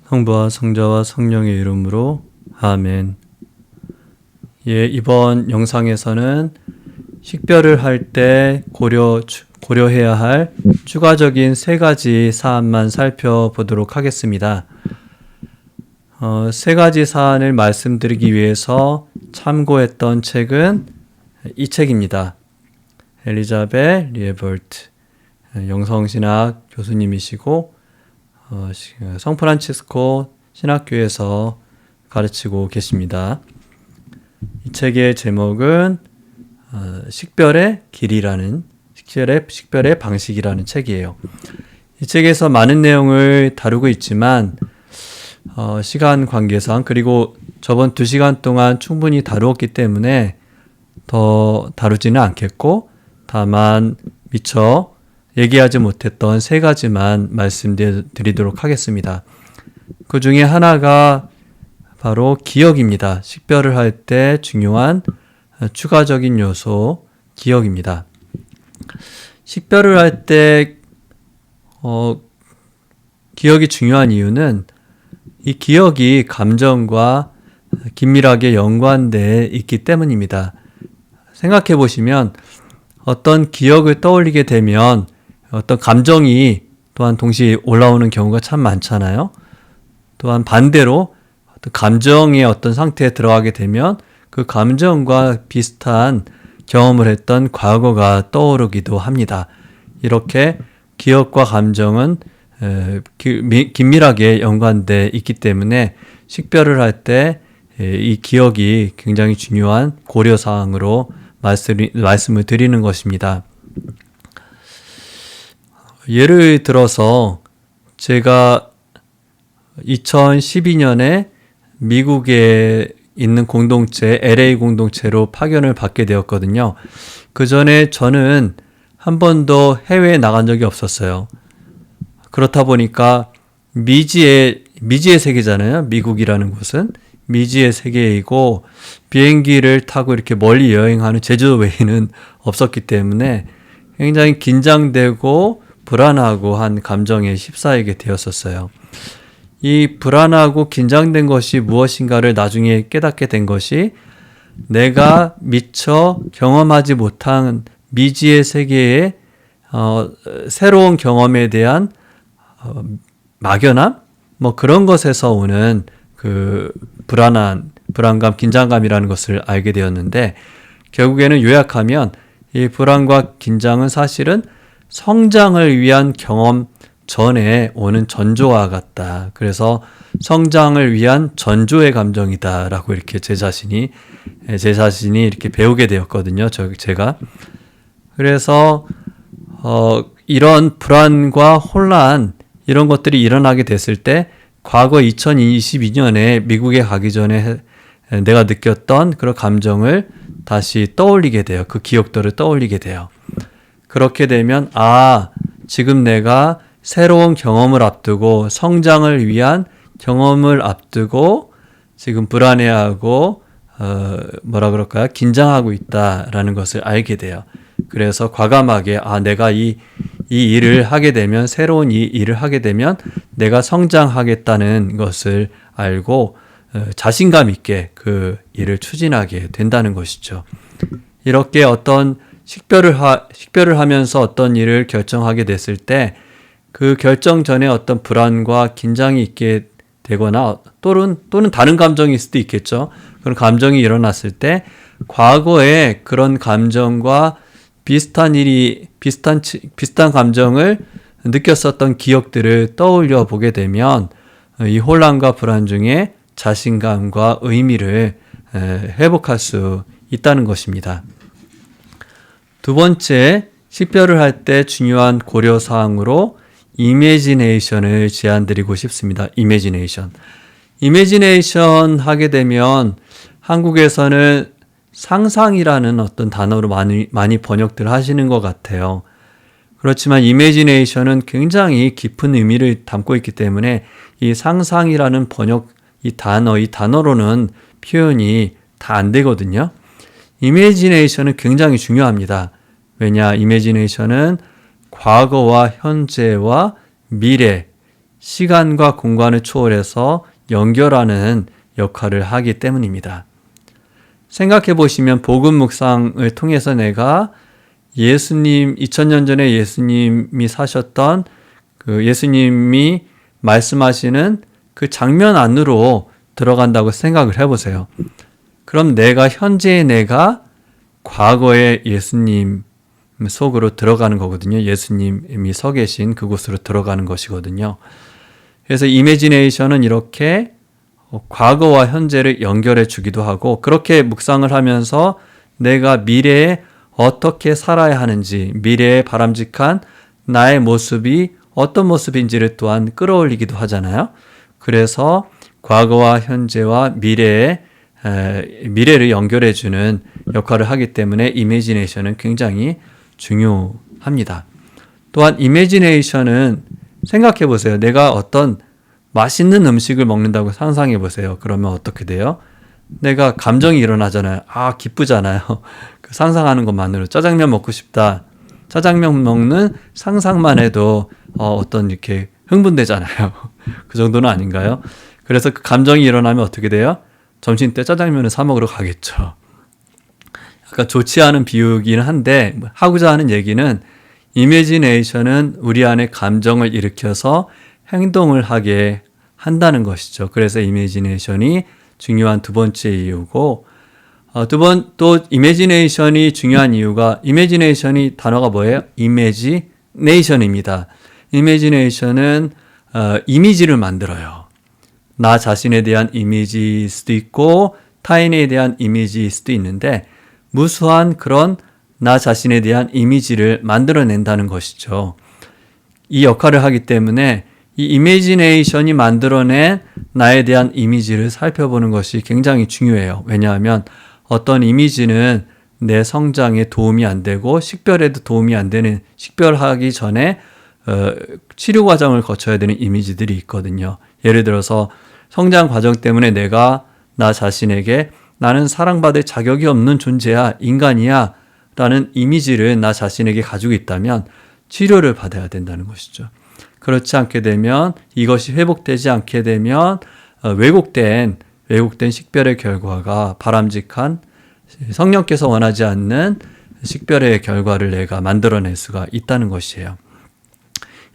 성부와 성자와 성령의 이름으로 아멘. 예, 이번 영상에서는 식별을 할 때 고려해야 할 추가적인 3가지 사안만 살펴보도록 하겠습니다. 3가지 사안을 말씀드리기 위해서 참고했던 책은 이 책입니다. 엘리자벳 리에볼트 영성신학 교수님이시고 성프란치스코 신학교에서 가르치고 계십니다. 이 책의 제목은 식별의 길이라는 식별의 방식이라는 책이에요. 이 책에서 많은 내용을 다루고 있지만 시간 관계상 그리고 저번 2시간 동안 충분히 다루었기 때문에 더 다루지는 않겠고 다만 미처 얘기하지 못했던 3가지만 말씀드리도록 하겠습니다. 그 중에 하나가 바로 기억입니다. 식별을 할 때 중요한 추가적인 요소, 기억입니다. 식별을 할 때 기억이 중요한 이유는 이 기억이 감정과 긴밀하게 연관되어 있기 때문입니다. 생각해 보시면 어떤 기억을 떠올리게 되면 어떤 감정이 또한 동시에 올라오는 경우가 참 많잖아요. 또한 반대로 어떤 감정의 어떤 상태에 들어가게 되면 그 감정과 비슷한 경험을 했던 과거가 떠오르기도 합니다. 이렇게 기억과 감정은 긴밀하게 연관되어 있기 때문에 식별을 할 때 이 기억이 굉장히 중요한 고려사항으로 말씀을 드리는 것입니다. 예를 들어서 제가 2012년에 미국에 있는 공동체, LA 공동체로 파견을 받게 되었거든요. 그 전에 저는 한 번도 해외에 나간 적이 없었어요. 그렇다 보니까 미지의 세계잖아요. 미국이라는 곳은 미지의 세계이고 비행기를 타고 이렇게 멀리 여행하는 제주도 외에는 없었기 때문에 굉장히 긴장되고 불안하고 한 감정에 휩싸이게 되었었어요. 이 불안하고 긴장된 것이 무엇인가를 나중에 깨닫게 된 것이 내가 미처 경험하지 못한 미지의 세계의 새로운 경험에 대한 막연함? 그런 것에서 오는 그 불안감, 긴장감이라는 것을 알게 되었는데 결국에는 요약하면 이 불안과 긴장은 사실은 성장을 위한 경험 전에 오는 전조와 같다. 그래서 성장을 위한 전조의 감정이다라고 이렇게 제 자신이 이렇게 배우게 되었거든요. 제가. 그래서 이런 불안과 혼란 이런 것들이 일어나게 됐을 때 과거 2022년에 미국에 가기 전에 내가 느꼈던 그런 감정을 다시 떠올리게 돼요. 그 기억들을 떠올리게 돼요. 그렇게 되면 지금 내가 새로운 경험을 앞두고 성장을 위한 경험을 앞두고 지금 불안해하고 긴장하고 있다라는 것을 알게 돼요. 그래서 과감하게 내가 이 일을 하게 되면 새로운 이 일을 하게 되면 내가 성장하겠다는 것을 알고 자신감 있게 그 일을 추진하게 된다는 것이죠. 이렇게 어떤 식별을 하면서 어떤 일을 결정하게 됐을 때 그 결정 전에 어떤 불안과 긴장이 있게 되거나 또는 다른 감정이 있을 수도 있겠죠. 그런 감정이 일어났을 때 과거에 그런 감정과 비슷한 감정을 느꼈었던 기억들을 떠올려 보게 되면 이 혼란과 불안 중에 자신감과 의미를 회복할 수 있다는 것입니다. 두 번째, 식별을 할 때 중요한 고려사항으로 이미지네이션을 제안드리고 싶습니다. 이미지네이션 하게 되면 한국에서는 상상이라는 어떤 단어로 많이 번역들 하시는 것 같아요. 그렇지만 이미지네이션은 굉장히 깊은 의미를 담고 있기 때문에 이 상상이라는 이 단어로는 표현이 다 안 되거든요. 이미지네이션은 굉장히 중요합니다. 왜냐, 이미지네이션은 과거와 현재와 미래 시간과 공간을 초월해서 연결하는 역할을 하기 때문입니다. 생각해 보시면 복음 묵상을 통해서 내가 예수님, 2000년 전에 예수님이 사셨던 그 예수님이 말씀하시는 그 장면 안으로 들어간다고 생각을 해보세요. 그럼 현재의 내가 과거의 예수님 속으로 들어가는 거거든요. 예수님이 서 계신 그곳으로 들어가는 것이거든요. 그래서 이매지네이션은 이렇게 과거와 현재를 연결해 주기도 하고, 그렇게 묵상을 하면서 내가 미래에 어떻게 살아야 하는지, 미래에 바람직한 나의 모습이 어떤 모습인지를 또한 끌어올리기도 하잖아요. 그래서 과거와 현재와 미래를 연결해 주는 역할을 하기 때문에 이매지네이션은 굉장히 중요합니다. 또한 이매지네이션은 생각해 보세요. 내가 어떤 맛있는 음식을 먹는다고 상상해 보세요. 그러면 어떻게 돼요? 내가 감정이 일어나잖아요. 기쁘잖아요. 그 상상하는 것만으로 짜장면 먹고 싶다. 짜장면 먹는 상상만 해도 어떤 이렇게 흥분되잖아요. 그 정도는 아닌가요? 그래서 그 감정이 일어나면 어떻게 돼요? 점심 때 짜장면을 사 먹으러 가겠죠. 약간 좋지 않은 비유이긴 한데, 하고자 하는 얘기는 이매지네이션은 우리 안에 감정을 일으켜서 행동을 하게 한다는 것이죠. 그래서 이매지네이션이 중요한 두 번째 이유고, 또 이매지네이션이 중요한 이유가, 이매지네이션이 단어가 뭐예요? 이매지네이션입니다. 이매지네이션은 이미지를 만들어요. 나 자신에 대한 이미지일 수도 있고 타인에 대한 이미지일 수도 있는데, 무수한 그런 나 자신에 대한 이미지를 만들어낸다는 것이죠. 이 역할을 하기 때문에 이 이매지네이션이 만들어낸 나에 대한 이미지를 살펴보는 것이 굉장히 중요해요. 왜냐하면 어떤 이미지는 내 성장에 도움이 안 되고 식별에도 도움이 안 되는, 식별하기 전에 치료 과정을 거쳐야 되는 이미지들이 있거든요. 예를 들어서 성장 과정 때문에 내가 나 자신에게 나는 사랑받을 자격이 없는 존재야, 인간이야 라는 이미지를 나 자신에게 가지고 있다면 치료를 받아야 된다는 것이죠. 그렇지 않게 되면, 이것이 회복되지 않게 되면 왜곡된 식별의 결과가 바람직한, 성령께서 원하지 않는 식별의 결과를 내가 만들어낼 수가 있다는 것이에요.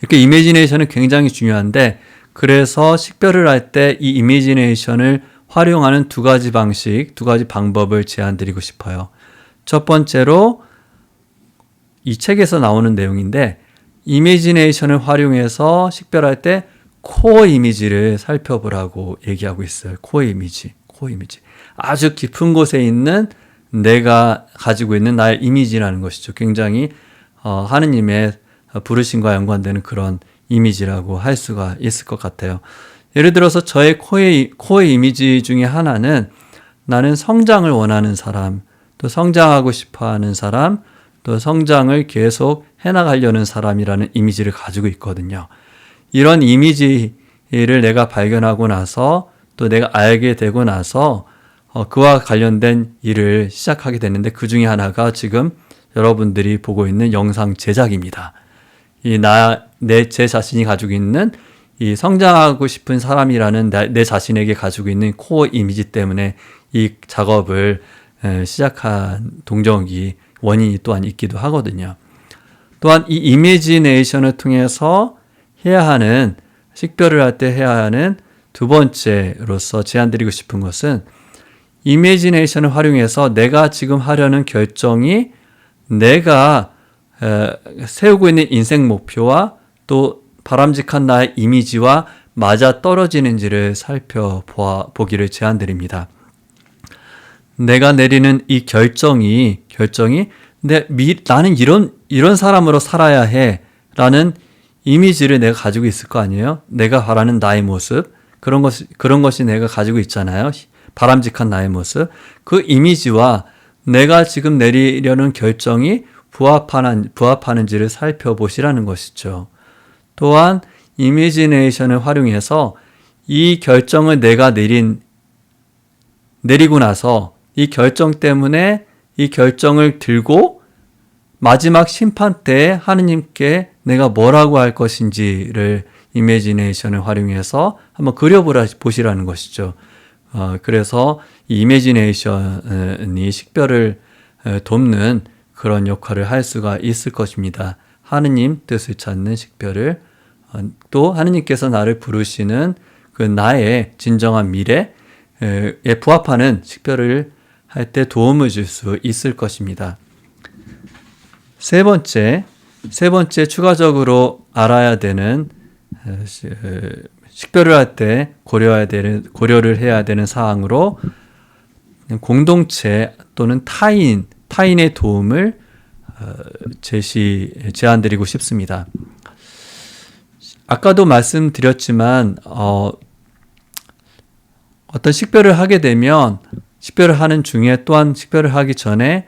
이렇게 이매지네이션은 굉장히 중요한데, 그래서 식별을 할 때 이 이매지네이션을 활용하는 두 가지 방법을 제안드리고 싶어요. 첫 번째로 이 책에서 나오는 내용인데, 이매지네이션을 활용해서 식별할 때 코어 이미지를 살펴보라고 얘기하고 있어요. 코어 이미지. 아주 깊은 곳에 있는 내가 가지고 있는 나의 이미지라는 것이죠. 굉장히 하느님의 부르심과 연관되는 그런 이미지라고 할 수가 있을 것 같아요. 예를 들어서 저의 코어 이미지 중에 하나는, 나는 성장을 원하는 사람, 또 성장하고 싶어하는 사람, 또 성장을 계속 해나가려는 사람이라는 이미지를 가지고 있거든요. 이런 이미지를 내가 발견하고 나서, 또 내가 알게 되고 나서 그와 관련된 일을 시작하게 되는데, 그 중에 하나가 지금 여러분들이 보고 있는 영상 제작입니다. 제 자신이 가지고 있는 이 성장하고 싶은 사람이라는 내 자신에게 가지고 있는 코어 이미지 때문에 이 작업을 시작한 원인이 또한 있기도 하거든요. 또한 이 이매지네이션을 통해서 식별을 할 때 해야 하는 두 번째로서 제안드리고 싶은 것은, 이매지네이션을 활용해서 내가 지금 하려는 결정이 내가 세우고 있는 인생 목표와 또 바람직한 나의 이미지와 맞아 떨어지는지를 살펴보기를 제안드립니다. 내가 내리는 이 결정이 나는 이런 사람으로 살아야 해 라는 이미지를 내가 가지고 있을 거 아니에요? 내가 바라는 나의 모습, 그런 것이 내가 가지고 있잖아요. 바람직한 나의 모습. 그 이미지와 내가 지금 내리려는 결정이 부합하는지를 살펴보시라는 것이죠. 또한 이미지네이션을 활용해서 이 결정을 내가 내리고 나서 이 결정 때문에 이 결정을 들고 마지막 심판 때 하느님께 내가 뭐라고 할 것인지를 이미지네이션을 활용해서 한번 그려보시라는 것이죠. 그래서 이 이미지네이션이 식별을 돕는 그런 역할을 할 수가 있을 것입니다. 하느님 뜻을 찾는 식별을, 또 하느님께서 나를 부르시는 그 나의 진정한 미래에 부합하는 식별을 할 때 도움을 줄 수 있을 것입니다. 세 번째 추가적으로 알아야 되는, 식별을 할 때 고려를 해야 되는 사항으로 공동체 또는 타인의 도움을 제안드리고 싶습니다. 아까도 말씀드렸지만 어떤 식별을 하게 되면 식별을 하는 중에 또한 식별을 하기 전에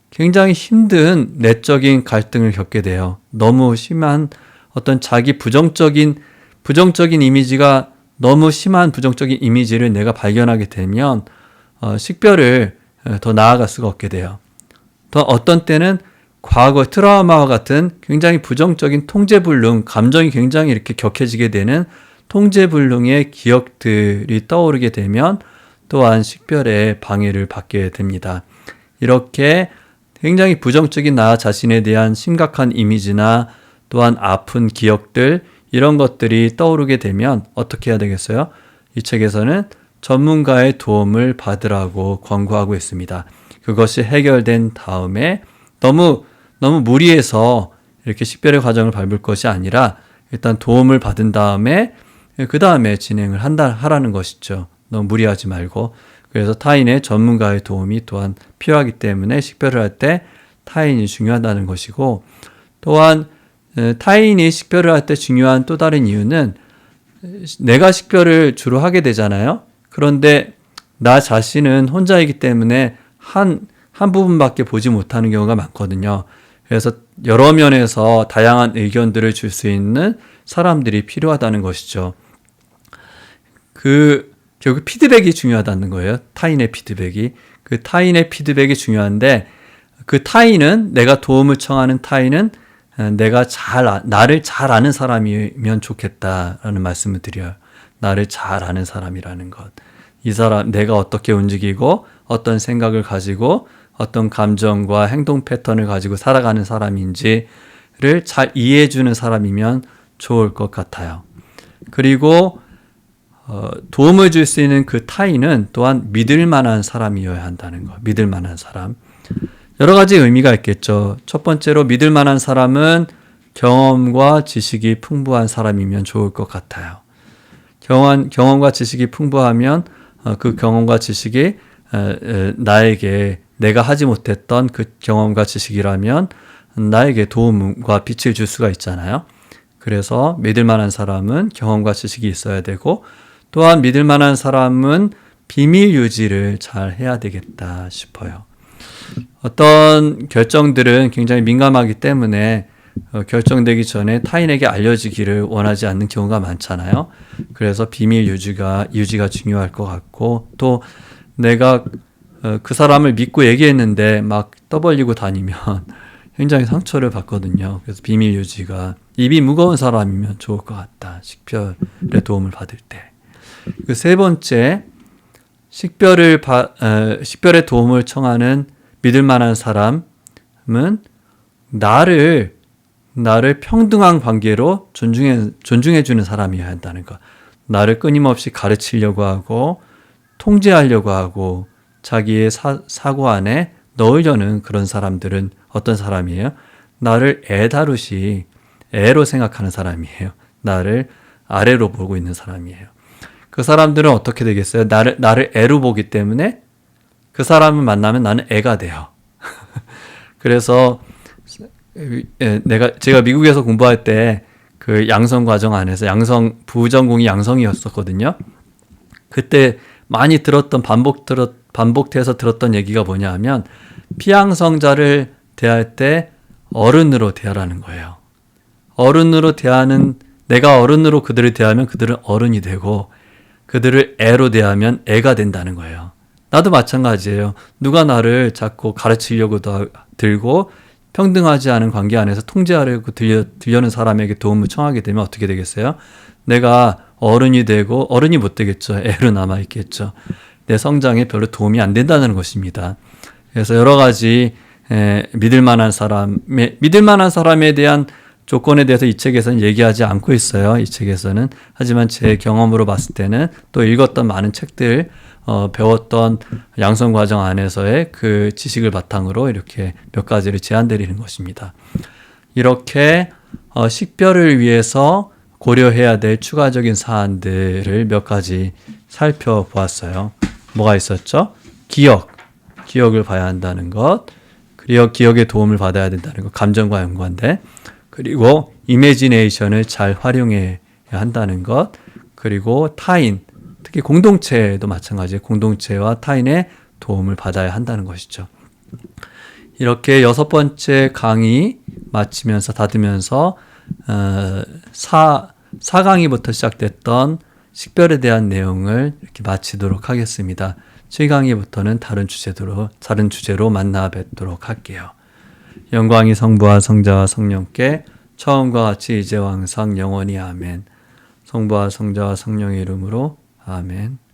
굉장히 힘든 내적인 갈등을 겪게 돼요. 너무 심한 어떤 자기 부정적인 이미지가, 너무 심한 부정적인 이미지를 내가 발견하게 되면 식별을 더 나아갈 수가 없게 돼요. 또 어떤 때는 과거 트라우마와 같은 굉장히 부정적인 통제불능, 감정이 굉장히 이렇게 격해지게 되는 통제불능의 기억들이 떠오르게 되면 또한 식별에 방해를 받게 됩니다. 이렇게 굉장히 부정적인 나 자신에 대한 심각한 이미지나 또한 아픈 기억들, 이런 것들이 떠오르게 되면 어떻게 해야 되겠어요? 이 책에서는 전문가의 도움을 받으라고 권고하고 있습니다. 그것이 해결된 다음에 너무 무리해서 이렇게 식별의 과정을 밟을 것이 아니라 일단 도움을 받은 다음에 그 다음에 진행을 하라는 것이죠. 너무 무리하지 말고. 그래서 타인의 전문가의 도움이 또한 필요하기 때문에 식별을 할 때 타인이 중요하다는 것이고, 또한 타인이 식별을 할 때 중요한 또 다른 이유는 내가 식별을 주로 하게 되잖아요. 그런데 나 자신은 혼자이기 때문에 한 부분밖에 보지 못하는 경우가 많거든요. 그래서 여러 면에서 다양한 의견들을 줄 수 있는 사람들이 필요하다는 것이죠. 결국 피드백이 중요하다는 거예요. 타인의 피드백이. 그 타인의 피드백이 중요한데, 그 타인은, 내가 도움을 청하는 타인은 나를 잘 아는 사람이면 좋겠다라는 말씀을 드려요. 나를 잘 아는 사람이라는 것. 이 사람, 내가 어떻게 움직이고 어떤 생각을 가지고 어떤 감정과 행동 패턴을 가지고 살아가는 사람인지를 잘 이해해주는 사람이면 좋을 것 같아요. 그리고 도움을 줄 수 있는 그 타인은 또한 믿을 만한 사람이어야 한다는 것. 믿을 만한 사람. 여러 가지 의미가 있겠죠. 첫 번째로 믿을 만한 사람은 경험과 지식이 풍부한 사람이면 좋을 것 같아요. 경험과 지식이 풍부하면 그 경험과 지식이 나에게, 내가 하지 못했던 그 경험과 지식이라면 나에게 도움과 빛을 줄 수가 있잖아요. 그래서 믿을 만한 사람은 경험과 지식이 있어야 되고, 또한 믿을 만한 사람은 비밀 유지를 잘 해야 되겠다 싶어요. 어떤 결정들은 굉장히 민감하기 때문에 결정되기 전에 타인에게 알려지기를 원하지 않는 경우가 많잖아요. 그래서 비밀 유지가 중요할 것 같고, 또 내가 그 사람을 믿고 얘기했는데 막 떠벌리고 다니면 굉장히 상처를 받거든요. 그래서 비밀 유지가, 입이 무거운 사람이면 좋을 것 같다. 식별의 도움을 받을 때. 그 세 번째, 식별의 도움을 청하는 믿을 만한 사람은 나를 평등한 관계로 존중해주는 사람이어야 한다는 것. 나를 끊임없이 가르치려고 하고 통제하려고 하고 자기의 사고 안에 넣으려는 그런 사람들은 어떤 사람이에요? 나를 애로 생각하는 사람이에요. 나를 아래로 보고 있는 사람이에요. 그 사람들은 어떻게 되겠어요? 나를 애로 보기 때문에 그 사람을 만나면 나는 애가 돼요. 그래서 제가 미국에서 공부할 때 그 양성 과정 안에서 부전공이 양성이었었거든요. 그때 많이 반복돼서 들었던 얘기가 뭐냐 하면, 피양성자를 대할 때 어른으로 대하라는 거예요. 내가 어른으로 그들을 대하면 그들은 어른이 되고, 그들을 애로 대하면 애가 된다는 거예요. 나도 마찬가지예요. 누가 나를 자꾸 가르치려고 들고 평등하지 않은 관계 안에서 통제하려고 들려는 사람에게 도움을 청하게 되면 어떻게 되겠어요? 내가 어른이 되고 어른이 못 되겠죠. 애로 남아 있겠죠. 내 성장에 별로 도움이 안 된다는 것입니다. 그래서 여러 가지 믿을 만한 사람에 대한 조건에 대해서 이 책에서는 얘기하지 않고 있어요. 이 책에서는. 하지만 제 경험으로 봤을 때는 또 읽었던 많은 책들, 배웠던 양성과정 안에서의 그 지식을 바탕으로 이렇게 몇 가지를 제안드리는 것입니다. 이렇게 식별을 위해서 고려해야 될 추가적인 사안들을 몇 가지 살펴보았어요. 뭐가 있었죠? 기억을 봐야 한다는 것, 그리고 기억의 도움을 받아야 된다는 것, 감정과 연관돼. 그리고 이미지네이션을 잘 활용해야 한다는 것, 그리고 타인, 특히 공동체도 마찬가지예요. 공동체와 타인의 도움을 받아야 한다는 것이죠. 이렇게 6번째 강의 마치면서 닫으면서 4강의부터 시작됐던 식별에 대한 내용을 이렇게 마치도록 하겠습니다. 7강의부터는 다른 주제로 만나 뵙도록 할게요. 영광이 성부와 성자와 성령께 처음과 같이 이제와 항상 영원히 아멘. 성부와 성자와 성령의 이름으로 아멘.